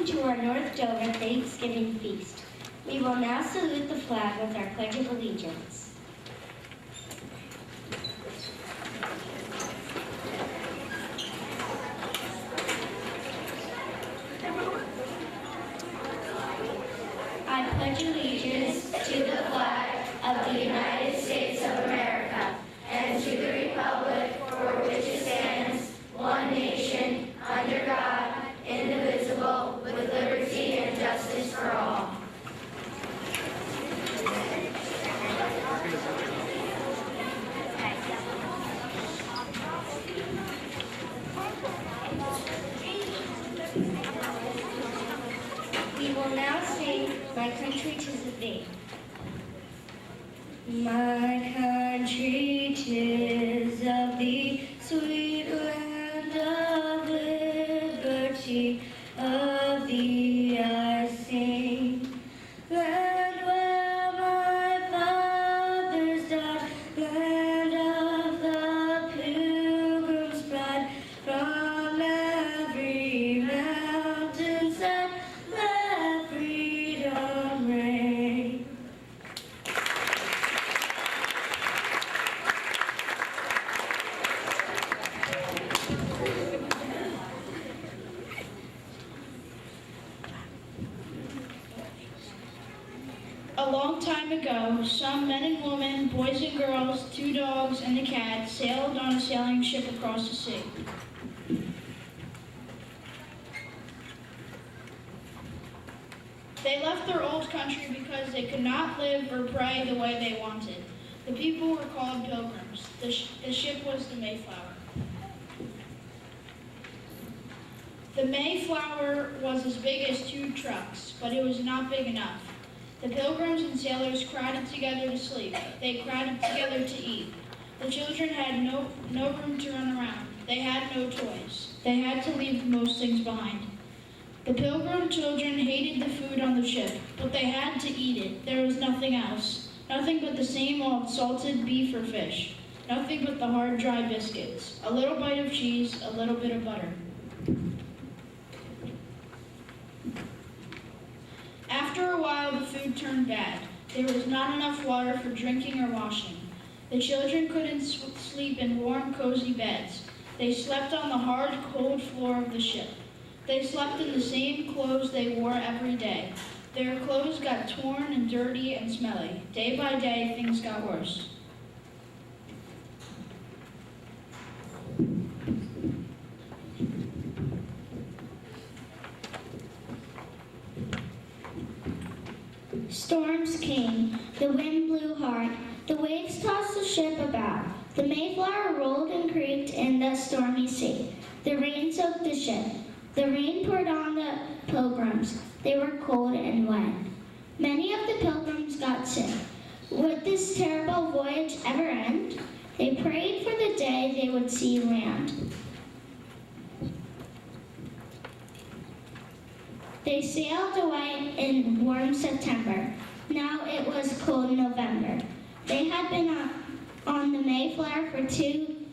Welcome to our North Dover Thanksgiving feast. We will now salute the flag with our Pledge of Allegiance. I pledge allegiance to the flag of the United States of America and to the republic for which it stands, one nation, under God, indivisible, with liberty and justice for all. We will now sing My Country 'Tis of Thee. My country 'tis of thee, sweet land of liberty, of thee I sing. Land where my fathers died, land of the pilgrim's pride, from every mountainside, let freedom reign. A long time ago, some men and women, boys and girls, 2 dogs, and a cat sailed on a sailing ship across the sea. They left their old country because they could not live or pray the way they wanted. The people were called pilgrims. The ship was the Mayflower. The Mayflower was as big as 2 trucks, but it was not big enough. The pilgrims and sailors crowded together to sleep. They crowded together to eat. The children had no room to run around. They had no toys. They had to leave most things behind. The pilgrim children hated the food on the ship, but they had to eat it. There was nothing else. Nothing but the same old salted beef or fish. Nothing but the hard, dry biscuits. A little bite of cheese, a little bit of butter. After a while, the food turned bad. There was not enough water for drinking or washing. The children couldn't sleep in warm, cozy beds. They slept on the hard, cold floor of the ship. They slept in the same clothes they wore every day. Their clothes got torn and dirty and smelly. Day by day, things got worse. Storms came, the wind blew hard, the waves tossed the ship about. The Mayflower rolled and creaked in the stormy sea. The rain soaked the ship. The rain poured on the pilgrims. They were cold and wet. Many of the pilgrims got sick. Would this terrible voyage ever end? They prayed for the day they would see land. They sailed away in warm September. Now it was cold November. They had been on the Mayflower for 2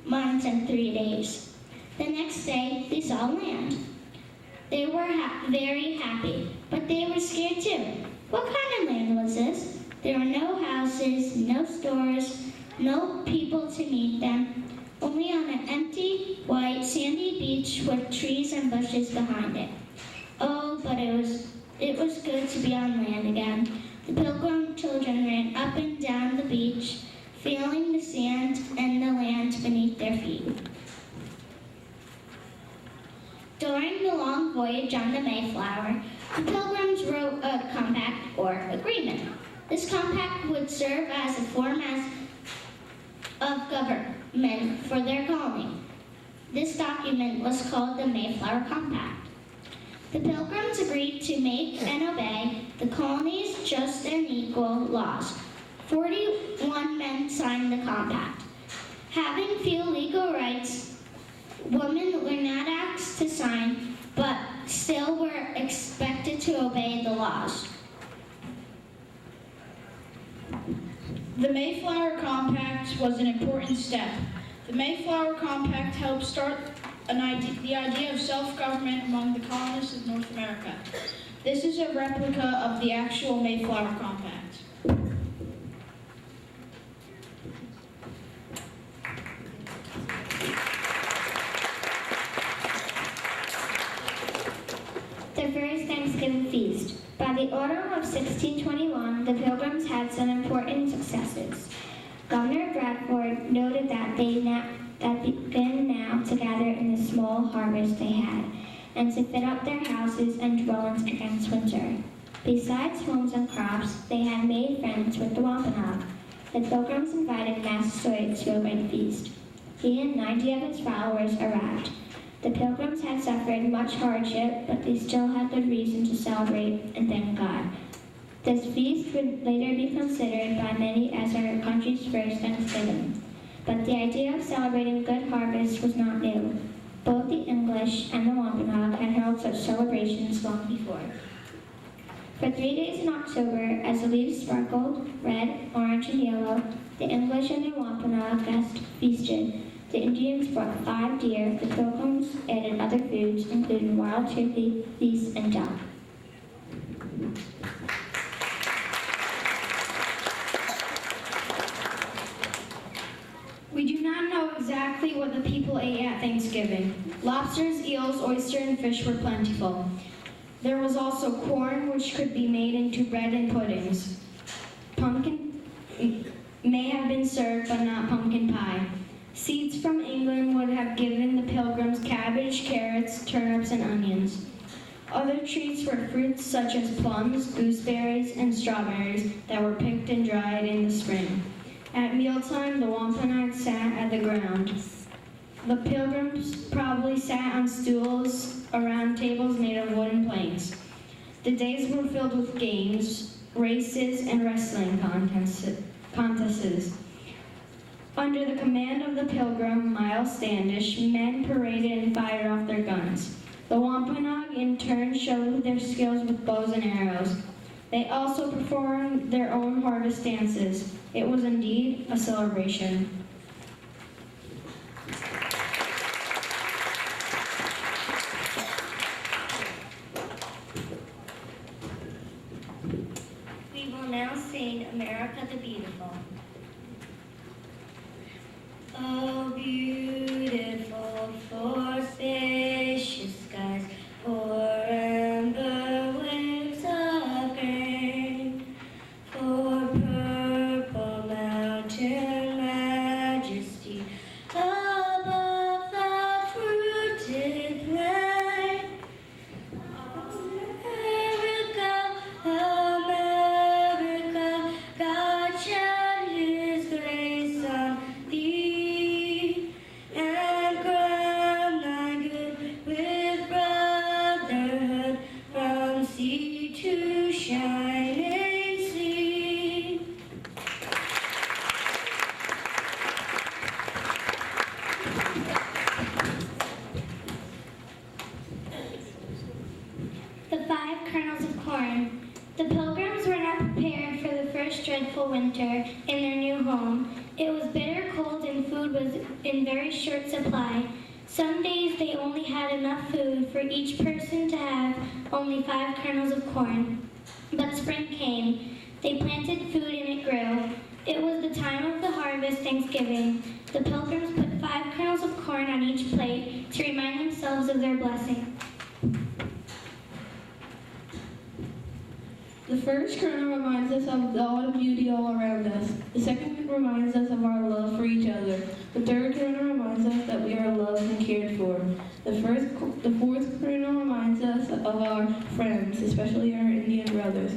months and 3 days. The next day, they saw land. They were very happy, but they were scared too. What kind of land was this? There were no houses, no stores, no people to meet them, only on an empty, white, sandy beach with trees and bushes behind it. Oh, but it was good to be on land again. The pilgrim children ran up and down the beach, feeling the sand and the land beneath their feet. During the long voyage on the Mayflower, the pilgrims wrote a compact or agreement. This compact would serve as a form of government for their colony. This document was called the Mayflower Compact. The pilgrims agreed to make and obey the colony's just and equal laws. 41 men signed the compact. Having few legal rights, women were not asked to sign, but still were expected to obey the laws. The Mayflower Compact was an important step. The Mayflower Compact helped start the idea of self-government among the colonists of North America. This is a replica of the actual Mayflower Compact. The first Thanksgiving feast. By the autumn of 1621, the Pilgrims had some important successes. Governor Bradford noted that they began now to gather in the small harvest they had, and to fit up their houses and dwellings against winter. Besides homes and crops, they had made friends with the Wampanoag. The Pilgrims invited Massasoit to a great feast. He and 90 of his followers arrived. The Pilgrims had suffered much hardship, but they still had good reason to celebrate and thank God. This feast would later be considered by many as our country's first Thanksgiving. But the idea of celebrating good harvest was not new. Both the English and the Wampanoag had held such celebrations long before. For 3 days in October, as the leaves sparkled, red, orange, and yellow, the English and the Wampanoag guests feasted. The Indians brought 5 deer, the Pilgrims added other foods, including wild turkey, geese, and duck. We do not know exactly what the people ate at Thanksgiving. Lobsters, eels, oyster, and fish were plentiful. There was also corn, which could be made into bread and puddings. Pumpkin may have been served, but not pumpkin pie. Seeds from England would have given the Pilgrims cabbage, carrots, turnips, and onions. Other treats were fruits such as plums, gooseberries, and strawberries that were picked and dried in the spring. At mealtime, the Wampanoag sat at the ground. The Pilgrims probably sat on stools around tables made of wooden planks. The days were filled with games, races, and wrestling contests. Under the command of the Pilgrim, Miles Standish, men paraded and fired off their guns. The Wampanoag in turn showed their skills with bows and arrows. They also performed their own harvest dances. It was indeed a celebration. We will now sing America the Beautiful. Oh, beautiful for spacious skies, for amber waves of grain, for purple mountain majesty above the fruited plain. America, America, God shed His grace on thee, and crown thy good with brotherhood from sea to shining sea. The 5 kernels of corn. The Pilgrims were not prepared for the first dreadful winter in their new home. It was bitter cold and food was in very short supply. Some days they only had enough food for each person to have only 5 kernels of corn. But spring came. They planted food and it grew. It was the time of the harvest, Thanksgiving. The Pilgrims put 5 kernels of corn on each plate to remind themselves of their blessing. The first kernel reminds us of the autumn beauty all around us. The second reminds us of our love for each other. The third kernel reminds us that we are loved and cared for. The fourth kernel reminds us of our friends, especially our Indian brothers.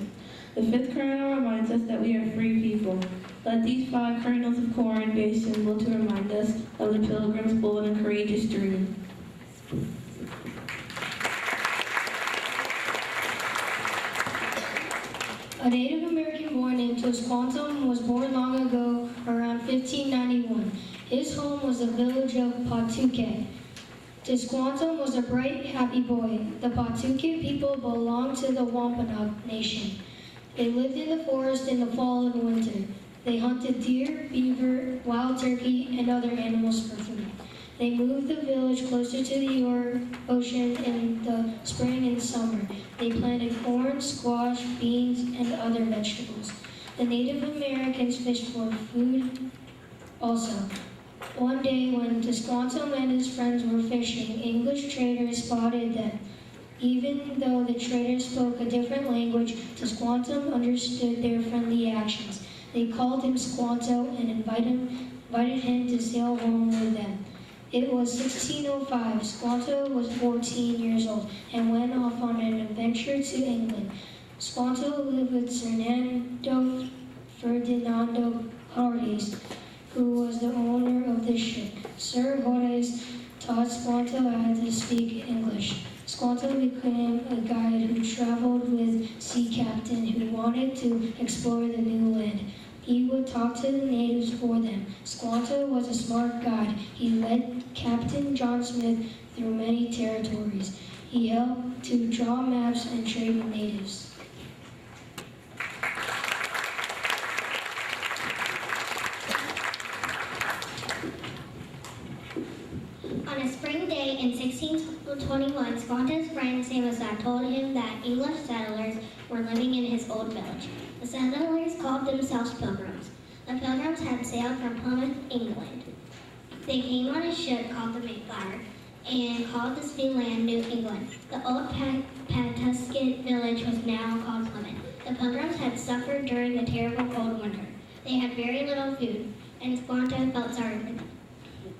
The fifth kernel reminds us that we are free people. Let these 5 kernels of corn be a symbol to remind us of the Pilgrims' bold and courageous dream. A Native American boy named Tosquantum was born long ago, around 1591. His home was the village of Pawtucket. Tosquantum was a bright, happy boy. The Pawtucket people belonged to the Wampanoag Nation. They lived in the forest in the fall and winter. They hunted deer, beaver, wild turkey, and other animals for food. They moved the village closer to the ocean in the spring and summer. They planted corn, squash, beans, and other vegetables. The Native Americans fished for food also. One day when Squanto and his friends were fishing, English traders spotted them. Even though the traders spoke a different language, Squanto understood their friendly actions. They called him Squanto and invited him to sail home with them. It was 1605. Squanto was 14 years old and went off on an adventure to England. Squanto lived with Fernando Ferdinando Horace, who was the owner of the ship. Sir Horace taught Squanto how to speak English. Squanto became a guide who traveled with sea captain who wanted to explore the new land. He would talk to the natives for them. Squanto was a smart guide. He led Captain John Smith through many territories. He helped to draw maps and trade with natives. On a spring day in 1621, Squanto's friend Samosa told him that English settlers were living in his old village. The settlers called themselves Pilgrims. The Pilgrims had sailed from Plymouth, England. They came on a ship called the Mayflower and called this new land New England. The old Pawtucket village was now called Plymouth. The Pilgrims had suffered during the terrible cold winter. They had very little food, and Squanto felt sorry for them.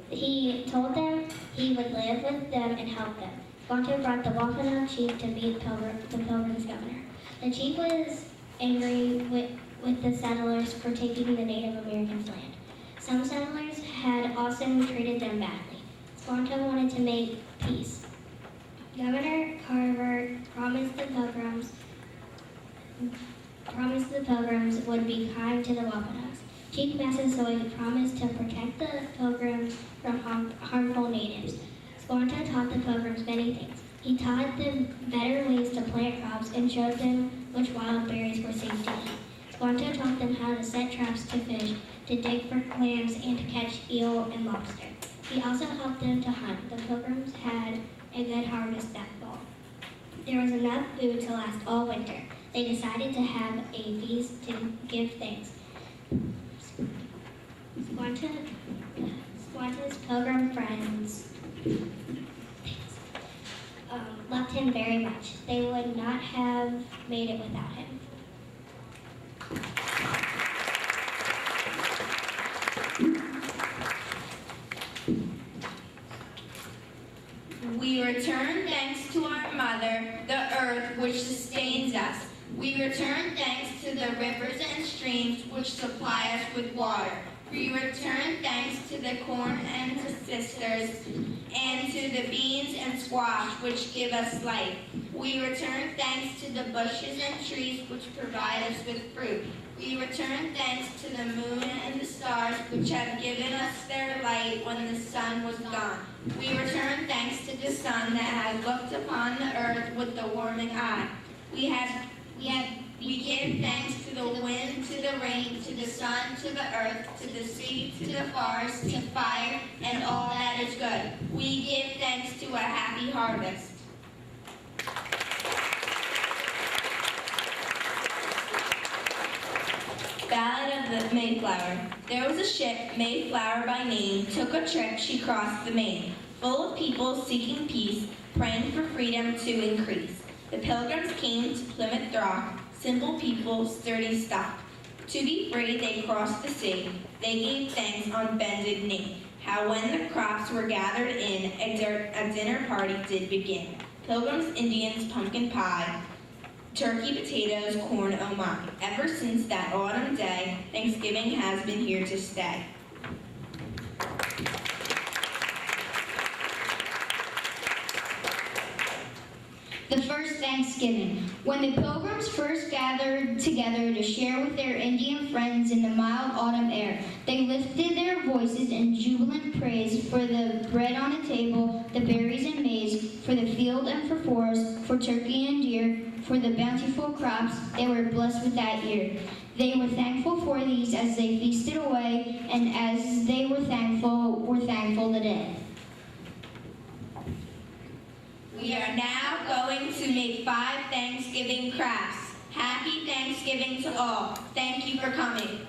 He told them he would live with them and help them. Squanto brought the Wampanoag chief to meet the Pilgrims' governor. The chief was angry with the settlers for taking the Native Americans' land. Some settlers had also treated them badly. Squanto wanted to make peace. Governor Carver promised the Pilgrims would be kind to the Wampanoags. Chief Massasoit promised to protect the Pilgrims from harmful natives. Squanto taught the Pilgrims many things. He taught them better ways to plant crops and showed them which wild berries were safe to eat. Squanto taught them how to set traps to fish, to dig for clams, and to catch eel and lobster. He also helped them to hunt. The Pilgrims had a good harvest that fall. There was enough food to last all winter. They decided to have a feast to give thanks. Squanto's Pilgrim friends loved him very much. They would not have made it without him. We return thanks to our Mother, the earth which sustains us. We return thanks to the rivers and streams which supply us with water. We return thanks to the corn and to sisters, and to the beans and squash which give us life. We return thanks to the bushes and trees which provide us with fruit. We return thanks to the moon and the stars which have given us their light when the sun was gone. We return thanks to the sun that has looked upon the earth with the warming eye. We give thanks to the wind, to the rain, to the sun, to the earth, to the sea, to the forest, to fire, and all that is good. We give thanks to a happy harvest. Ballad of the Mayflower. There was a ship, Mayflower by name, took a trip, she crossed the main, full of people seeking peace, praying for freedom to increase. The Pilgrims came to Plymouth Rock, simple people, sturdy stock. To be free, they crossed the sea. They gave thanks on bended knee. How when the crops were gathered in, a dinner party did begin. Pilgrims, Indians, pumpkin pie, turkey, potatoes, corn, oh my. Ever since that autumn day, Thanksgiving has been here to stay. The first Thanksgiving. When the Pilgrims first gathered together to share with their Indian friends in the mild autumn air, they lifted their voices in jubilant praise for the bread on the table, the berries and maize, for the field and for forest, for turkey and deer, for the bountiful crops they were blessed with that year. They were thankful for these as they feasted away, and as they were thankful today. We are now going to make 5 Thanksgiving crafts. Happy Thanksgiving to all. Thank you for coming.